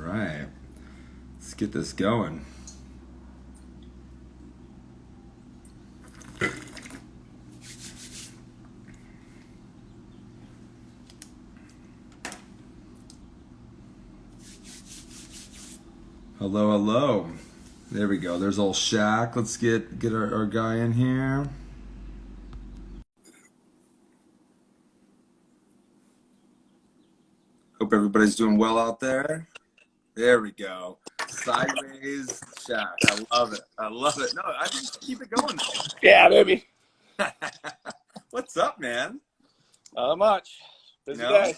right. Let's get this going. Hello, hello. There we go. There's old Shaq. Let's get our guy in here. Hope everybody's doing well out there. There we go. Sideways Shaq. I love it. I love it. No, I think just keep it going. Yeah, baby. What's up, man? Not much. Busy day.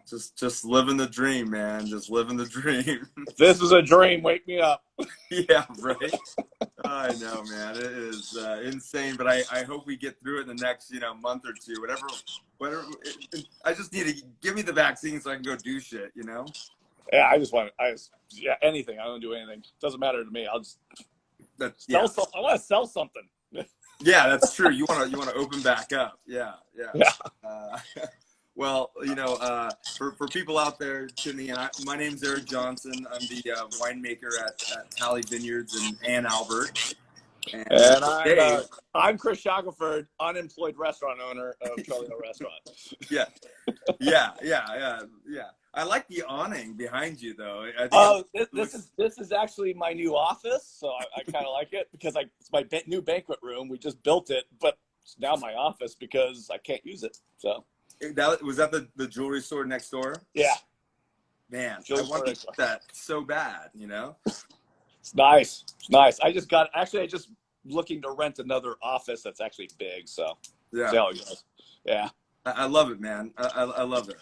Just living the dream, man. Just living the dream. If this is a dream, wake me up. Yeah, right. I know, man. It is insane, but I hope we get through it in the next, month or two. Whatever. I just need to give me the vaccine so I can go do shit. Yeah, anything. I don't do anything. Doesn't matter to me. I'll just sell something. I want to sell something. Yeah, that's true. You want to open back up. Yeah. Well, for people out there tuning in, my name's Eric Johnson. I'm the winemaker at Tally Vineyards in Ann Albert. And I'm Chris Shackelford, unemployed restaurant owner of Charlie Hill Restaurant. Yeah. I like the awning behind you, though. This is actually my new office, so I kind of like it because it's my new banquet room. We just built it, but it's now my office because I can't use it. So was that the jewelry store next door? Yeah. Man, I want to get that so bad, It's nice. It's nice. I just looking to rent another office that's actually big. So yeah, see how it goes. Yeah. I love it, man. I love it.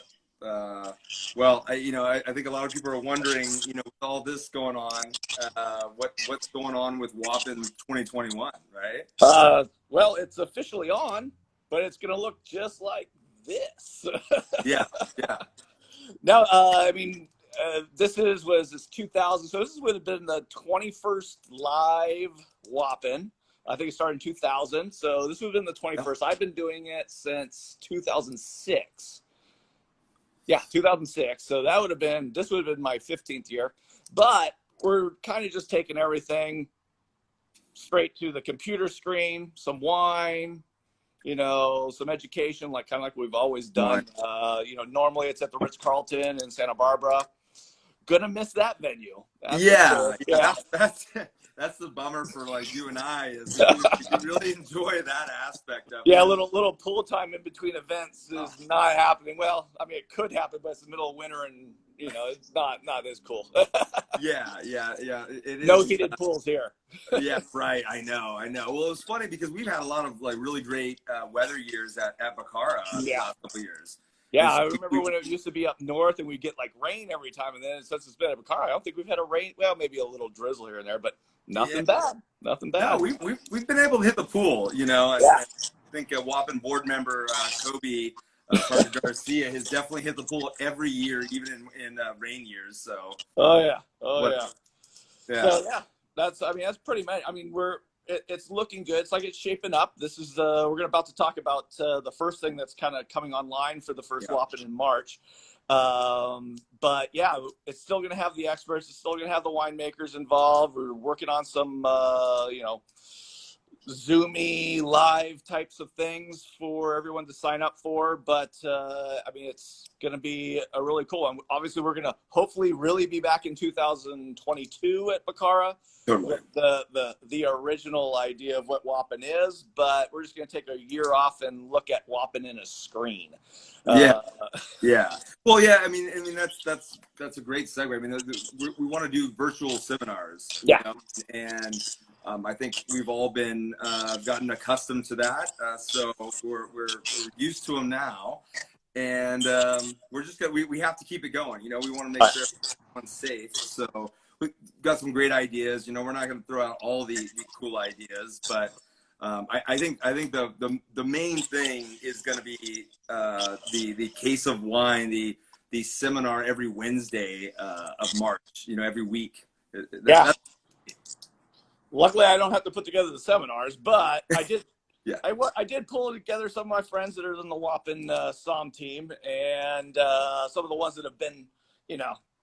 Well, I think a lot of people are wondering, with all this going on, what's going on with WOPN 2021, right? Well, it's officially on, but it's going to look just like this. Yeah. No, this was 2000. So this would have been the 21st live WOPN. I think it started in 2000. So this would have been the 21st. I've been doing it since 2006. Yeah, 2006. So this would have been my 15th year. But we're kind of just taking everything straight to the computer screen, some wine, some education, kind of like we've always done. Normally it's at the Ritz-Carlton in Santa Barbara. Gonna miss that venue. That's the bummer for you and I is we really enjoy that aspect of it. Yeah, a little pool time in between events is not happening. Well, it could happen, but it's the middle of winter and it's not as cool. Yeah. It is. No heated pools here. Yeah, right. I know. Well, it's funny because we've had a lot of really great weather years at Bacara the last couple of years. Yeah, I remember when it used to be up north and we'd get rain every time, and then since it's been at Bacara, I don't think we've had a rain. Well, maybe a little drizzle here and there, but nothing bad. Nothing bad. No, we've been able to hit the pool. I think a WOPN board member Kobe Garcia has definitely hit the pool every year, even in rain years. So. Oh yeah. Yeah. So that's pretty much. It's looking good. It's shaping up. This is we're about to talk about the first thing that's kind of coming online for the first WOPN in March. But yeah, it's still going to have the experts. It's still going to have the winemakers involved. We're working on some Zoomy live types of things for everyone to sign up for. But it's going to be a really cool one. Obviously, we're going to hopefully really be back in 2022 at Bacara. Totally. The original idea of what WOPN is, but we're just going to take a year off and look at WOPN in a screen. Yeah. Well, yeah. That's a great segue. We want to do virtual seminars. Yeah. And I think we've all been gotten accustomed to that. So we're used to them now, and we're just we have to keep it going. We want to make sure everyone's safe. So. We've got some great ideas. We're not going to throw out all the cool ideas, but I think the main thing is going to be the case of wine, the seminar every Wednesday of March. Every week. Luckily, I don't have to put together the seminars, but I did. Yeah. I did pull together some of my friends that are in the WOPN Somm team, and some of the ones that have been,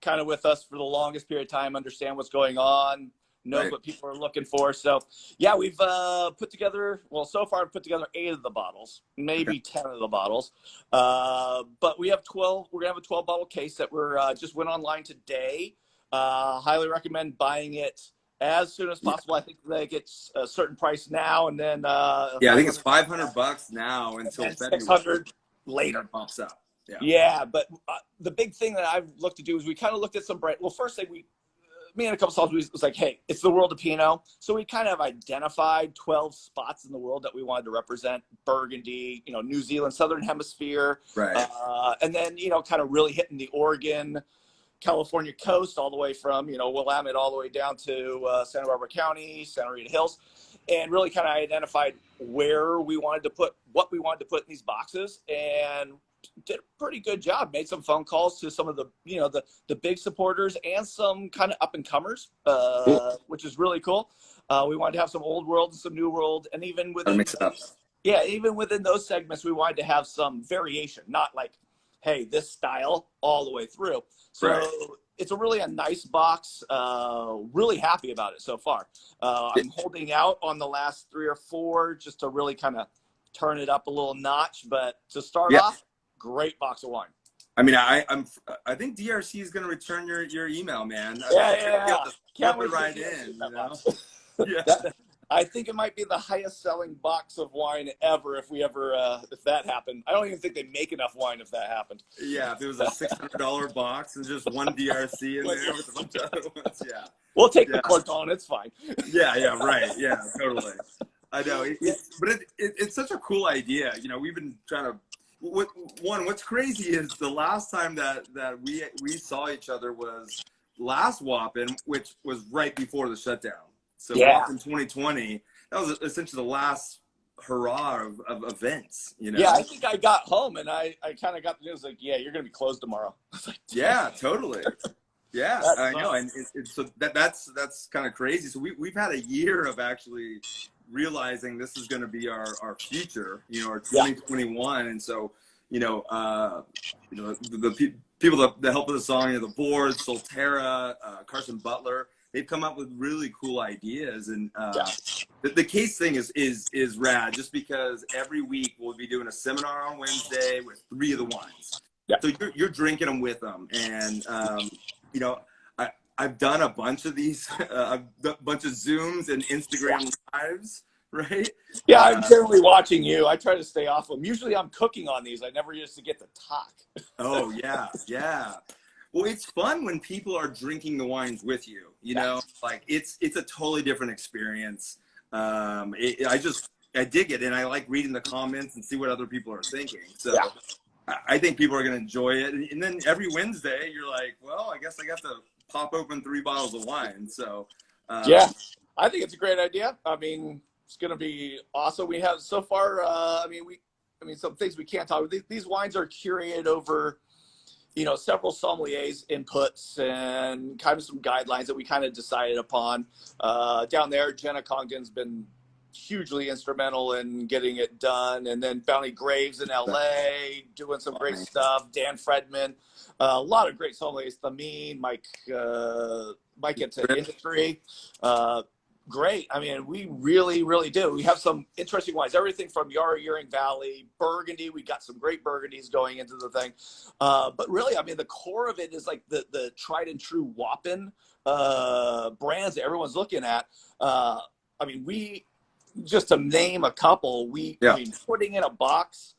kind of with us for the longest period of time, understand what's going on, knows Right. what people are looking for. So yeah, we've put together, well, so far I've put together 8 of the bottles, maybe 10 of the bottles. But we have 12, we're gonna have a 12 bottle case that we're just went online today. Highly recommend buying it as soon as possible. I think they get a certain price now, and then Yeah, I think it's $500 now until and February. 600 later. It pops up. Yeah. Yeah, but the big thing that I've looked to do is we kind of looked at some brand. Well, first thing me and a couple of was like, hey, it's the World of Pinot. So we kind of identified 12 spots in the world that we wanted to represent: Burgundy, New Zealand, Southern Hemisphere. Right. And then, kind of really hitting the Oregon, California coast, all the way from, Willamette all the way down to Santa Barbara County, Santa Rita Hills, and really kind of identified where we wanted to put, what we wanted to put in these boxes, and did a pretty good job. Made some phone calls to some of the, the big supporters and some kind of up and comers, which is really cool. We wanted to have some old world and some new world, and even within Mix it up. yeah, even within those segments, we wanted to have some variation, not like, hey, this style all the way through. So Right. it's a nice box. Really happy about it so far. I'm holding out on the last 3 or 4 just to really kind of turn it up a little notch. But to start off, great box of wine. I mean, I think DRC is going to return your email, man. Yeah. Can't wait right in. Yeah. I think it might be the highest selling box of wine ever if that happened. I don't even think they make enough wine if that happened. Yeah, if it was a $600 box and just one DRC in there with a bunch of other ones, yeah. We'll take the Corton, it's fine. Yeah, right. Yeah, totally. I know. But it's such a cool idea. We've been trying to. What's crazy is the last time that we saw each other was last WOPN, which was right before the shutdown. So WOPN 2020, that was essentially the last hurrah of events. Yeah, I think I got home and I kind of got the news like, yeah, you're gonna be closed tomorrow. Yeah, totally. Yeah, I know, and so that's kind of crazy. So we've had a year of actually realizing this is going to be our future, our 2021, and so the people that help with the song, the board, Solterra, Carson Butler, they've come up with really cool ideas, and the case thing is rad, just because every week we'll be doing a seminar on Wednesday with 3 of the wines. Yeah. So you're drinking them with them, and I've done a bunch of these, a bunch of Zooms and Instagram lives, right? Yeah, I'm generally watching you. I try to stay off them. Usually I'm cooking on these. I never used to get to talk. Oh, yeah. Well, it's fun when people are drinking the wines with you, like it's a totally different experience. I dig it, and I like reading the comments and see what other people are thinking. So I think people are going to enjoy it. And then every Wednesday you're like, well, I guess I got to pop open 3 bottles of wine. So I think it's a great idea. I mean, it's going to be awesome. We have so far, some things we can't talk about. These wines are curated over, several sommeliers' inputs and kind of some guidelines that we kind of decided upon. Down there, Jenna Congdon's been hugely instrumental in getting it done. And then Bounty Graves in LA doing some great stuff. Dan Fredman, a lot of great sommeliers. Thameen, Mike into industry. Great. I mean, we really, really do. We have some interesting wines, everything from Yarra Yering Valley, Burgundy. We got some great Burgundies going into the thing. But really, I mean, the core of it is like the tried and true WOPN brands that everyone's looking at. Just to name a couple, putting in a box.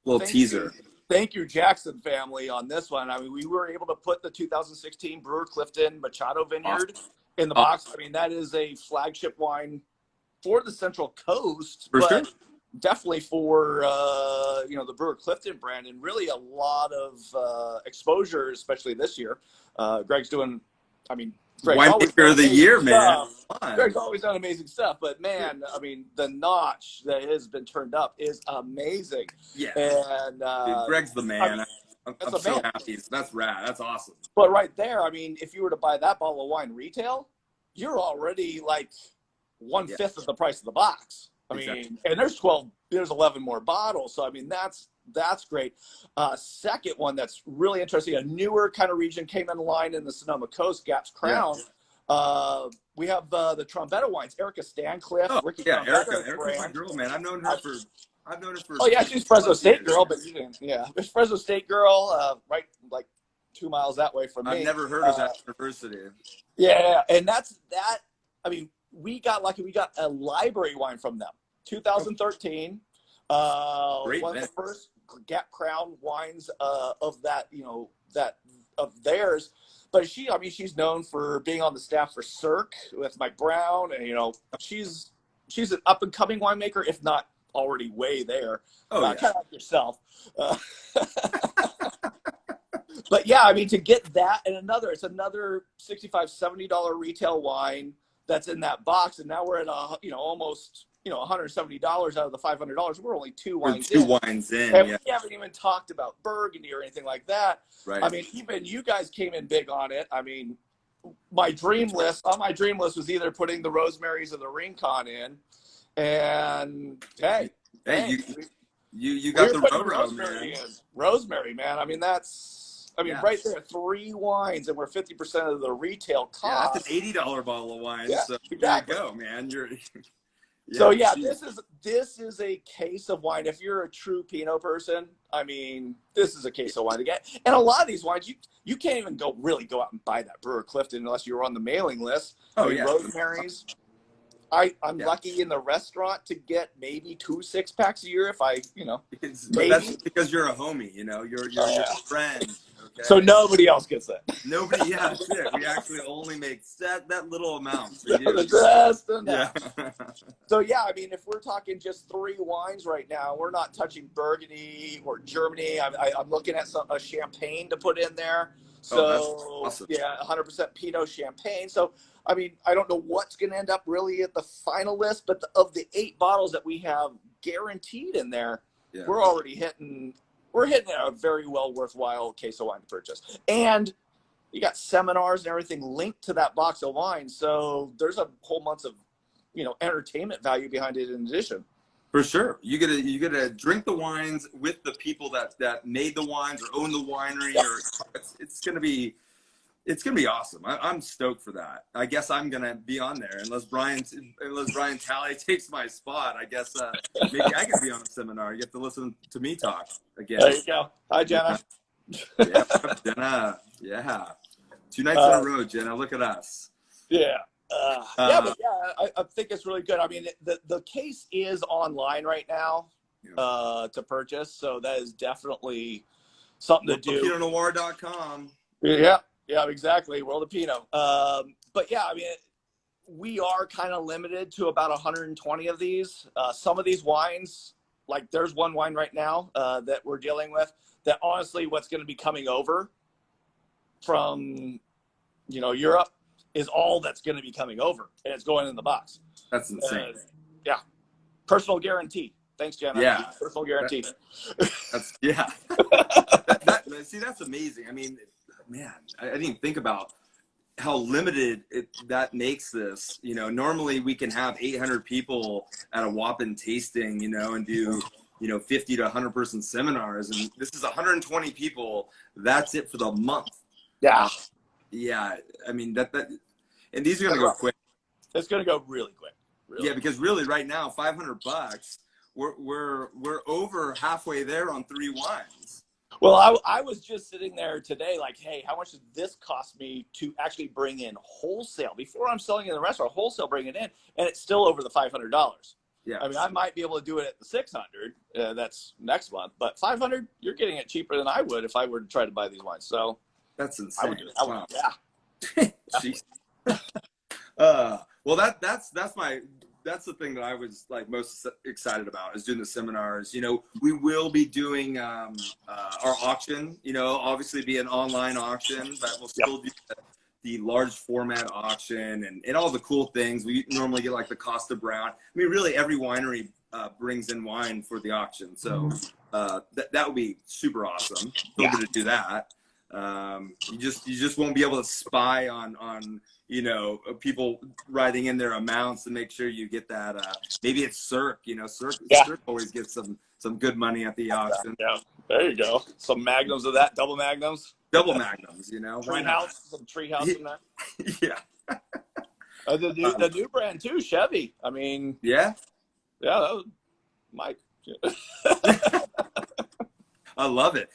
Little teaser. Thank you, Jackson family, on this one. I mean, we were able to put the 2016 Brewer Clifton Machado Vineyard in the box. I mean, that is a flagship wine for the Central Coast, but definitely for the Brewer Clifton brand, and really a lot of exposure, especially this year. Greg's doing, Winemaker of the year, man. Greg's always done amazing stuff, but man, I mean, the notch that has been turned up is amazing. Yeah, and dude, Greg's the man. I'm so happy. That's rad. That's awesome. But right there, I mean, if you were to buy that bottle of wine retail, you're already like 1/5 of the price of the box. I mean, and there's 11 more bottles. So I mean, that's that's great. Second one that's really interesting, a newer kind of region came in line in the Sonoma Coast, Gap's Crown. We have the Trombetta wines, Erica Stancliffe, Oh, Ricky yeah, Trombetta's Erica's my brand. girl, man. I've known her for Oh yeah, she's Fresno plus State years. girl, but you didn't. Yeah, it's Fresno State girl, right, like 2 miles that way from me. I've never heard of that university. Yeah, and that's that. I mean, we got lucky. We got a library wine from them, 2013. Great, One man. of the first Gap Crown wines of that, that of theirs. But she's known for being on the staff for Cirque with Mike Brown, and she's an up and coming winemaker, if not already way there. Oh, yeah. Kind of like yourself. But yeah, I mean, to get that and it's another $65, $70 retail wine that's in that box, and now we're at almost $170 out of the $500. We're only two wines in, and we haven't even talked about Burgundy or anything like that. Right. I mean, even you guys came in big on it. I mean, my dream list was either putting the Rosemaries or the Rincon in, and hey, you got the Rosemary, man. Rosemary, man. I mean, right there, 3 wines, and we're 50% of the retail cost. Yeah, that's an $80 bottle of wine. Yeah, so exactly. There you go, man. This is a case of wine. If you're a true Pinot person, I mean, this is a case of wine to get. And a lot of these wines, you can't even go out and buy that Brewer Clifton unless you're on the mailing list. Rosemary's. I'm lucky in the restaurant to get maybe 2 6-packs a year if I, maybe. That's because you're a homie, you're a friend. Okay? So nobody else gets that. Nobody, that's it. We actually only make that little amount for you. Just enough. Yeah. So yeah, I mean, if we're talking just 3 wines right now, we're not touching Burgundy or Germany. I'm looking at a champagne to put in there. So awesome. Yeah, 100% Pinot Champagne. So I mean, I don't know what's going to end up really at the final list, but of the 8 bottles that we have guaranteed in there, we're already hitting a very well worthwhile case of wine to purchase. And you got seminars and everything linked to that box of wine. So there's a whole month of, entertainment value behind it in addition. For sure. You get to drink the wines with the people that made the wines or own the winery. Or it's going to be awesome. I'm stoked for that. I guess I'm gonna be on there unless Brian Talley takes my spot. I guess maybe I can be on a seminar. You have to listen to me talk again. There you go. Hi, Jenna. Yeah, Jenna. Yeah, 2 nights in a row, Jenna. Look at us. Yeah. I think it's really good. I mean, the case is online right now to purchase, so that is definitely something to do. WOPNWoR.com. Yeah, exactly. World of Pinot. But yeah, I mean, we are kind of limited to about 120 of these. Some of these wines, like there's one wine right now that we're dealing with that honestly what's going to be coming over from, Europe is all that's going to be coming over, and it's going in the box. That's insane. Yeah. Personal guarantee. Thanks, Jenna. Yeah. Personal guarantee. See, that's amazing. I mean, man, I didn't even think about how limited that makes this. Normally we can have 800 people at a WOPN tasting, and do, 50 to 100 person seminars. And this is 120 people. That's it for the month. Yeah. Yeah. I mean, and these are going to go quick. It's going to go really quick. Yeah. Because really right now, $500, we're over halfway there on 3 wines. Well, I was just sitting there today like, hey, how much does this cost me to actually bring in wholesale? Before I'm selling in the restaurant, wholesale bring it in, and it's still over the $500. Yeah. I mean, I might be able to do it at the 600. That's next month. But 500, you're getting it cheaper than I would if I were to try to buy these wines. So that's insane. I would do it. Wow. Jeez. Well, that's the thing that I was like most excited about is doing the seminars. We will be doing our auction, obviously be an online auction, but we'll still do the large format auction and all the cool things. We normally get like the Costa Brown. I mean, really every winery brings in wine for the auction. So that would be super awesome. Feel good to do that. You just won't be able to spy on people writing in their amounts to make sure you get that. Maybe it's Cirque. Cirque always gets some good money at the auction. Yeah, there you go. Some magnums of that, double magnums. Double magnums, why not? Some treehouse in there. Yeah. The new brand too, Chevy. I mean, yeah, that was Mike. I love it.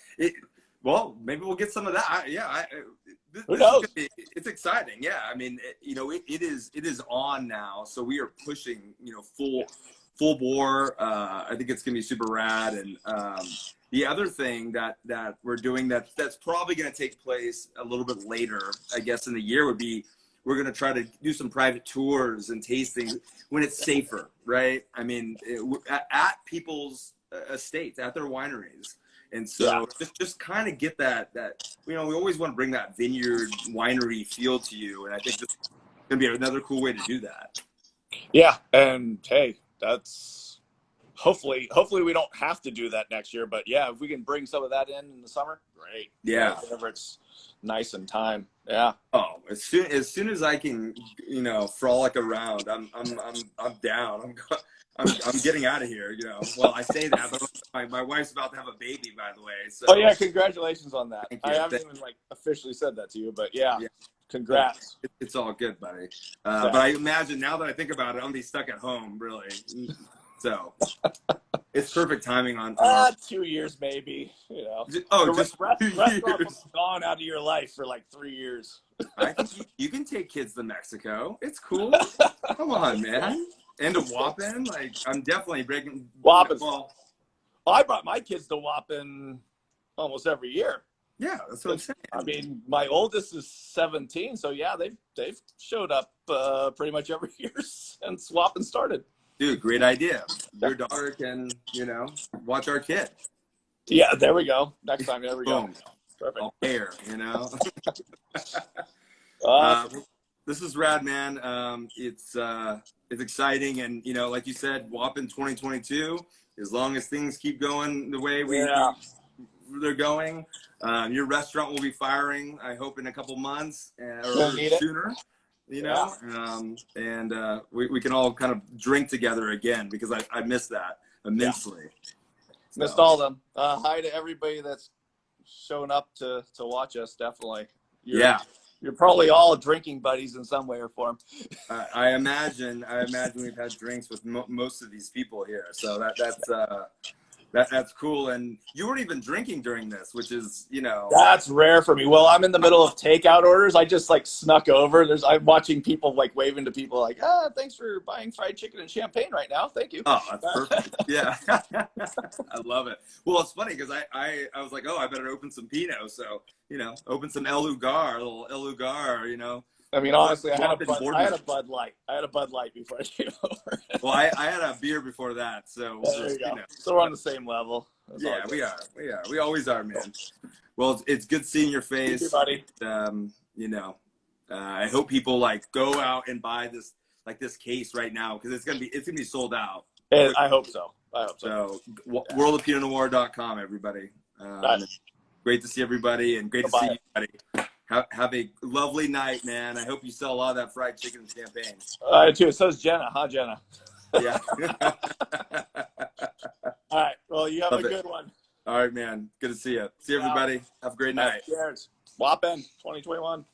Well, maybe we'll get some of that. Who knows? It's exciting. Yeah, I mean, it is on now, so we are pushing, full bore. I think it's gonna be super rad. And the other thing that we're doing that's probably gonna take place a little bit later, I guess, in the year would be, we're going to try to do some private tours and tastings when it's safer, right? I mean, at people's estates, at their wineries. And so just kind of get that, we always want to bring that vineyard winery feel to you. And I think this is going to be another cool way to do that. Yeah. And hey, that's hopefully we don't have to do that next year, but yeah, if we can bring some of that in the summer, great. Yeah. Whenever it's nice in time. Yeah. Oh, as soon as I can, frolic around, I'm down. I'm getting out of here. Well, I say that, but my wife's about to have a baby, by the way. So. Oh yeah, congratulations on that. I haven't even officially said that to you, but yeah. Congrats. It's all good, buddy. But I imagine now that I think about it, I'm gonna be stuck at home, really. So it's perfect timing on 2 years maybe. Just restaurants gone out of your life for like 3 years. I think you can take kids to Mexico. It's cool. Come on, man. And to WOPN, I'm definitely breaking WOPN. Well, I brought my kids to WOPN almost every year. Yeah, that's what I'm saying. I mean, my oldest is 17, so yeah, they've showed up pretty much every year since WOPN started. Dude, great idea. Your daughter can, watch our kid. Yeah, there we go. Next time, there we go. Perfect. I'll pair, This is rad, man. It's exciting, and like you said, WOPN 2022. As long as things keep going the way they're going, your restaurant will be firing. I hope in a couple months or sooner. And we can all kind of drink together again, because I miss that immensely. Missed all of them. Hi to everybody that's showing up to watch us. Definitely. You're probably all drinking buddies in some way or form. I imagine we've had drinks with most of these people here, so that's cool. And you weren't even drinking during this, which is, That's rare for me. Well, I'm in the middle of takeout orders. I just snuck over. I'm watching people waving to people thanks for buying fried chicken and champagne right now. Thank you. Oh, that's perfect. Yeah. I love it. Well, it's funny because I was like, I better open some Pinot. So, open some a little El Lugar, I mean, honestly, I had a Bud Light. I had a Bud Light before I came over. Well, I had a beer before that, so there you go. So we're on the same level. Yeah, we are. We always are, man. Well, it's good seeing your face. Thank you, buddy. I hope people go out and buy this case right now, because it's gonna be sold out. I hope so. So worldofpinotnoir.com, everybody. Great to see everybody, and great to see you, buddy. Have a lovely night, man. I hope you sell a lot of that fried chicken and champagne. I do too. So is Jenna, huh, Jenna? Yeah. All right. Well, you have a good one. All right, man. Good to see you. See everybody. Have a great night. Cheers. WOPN 2021.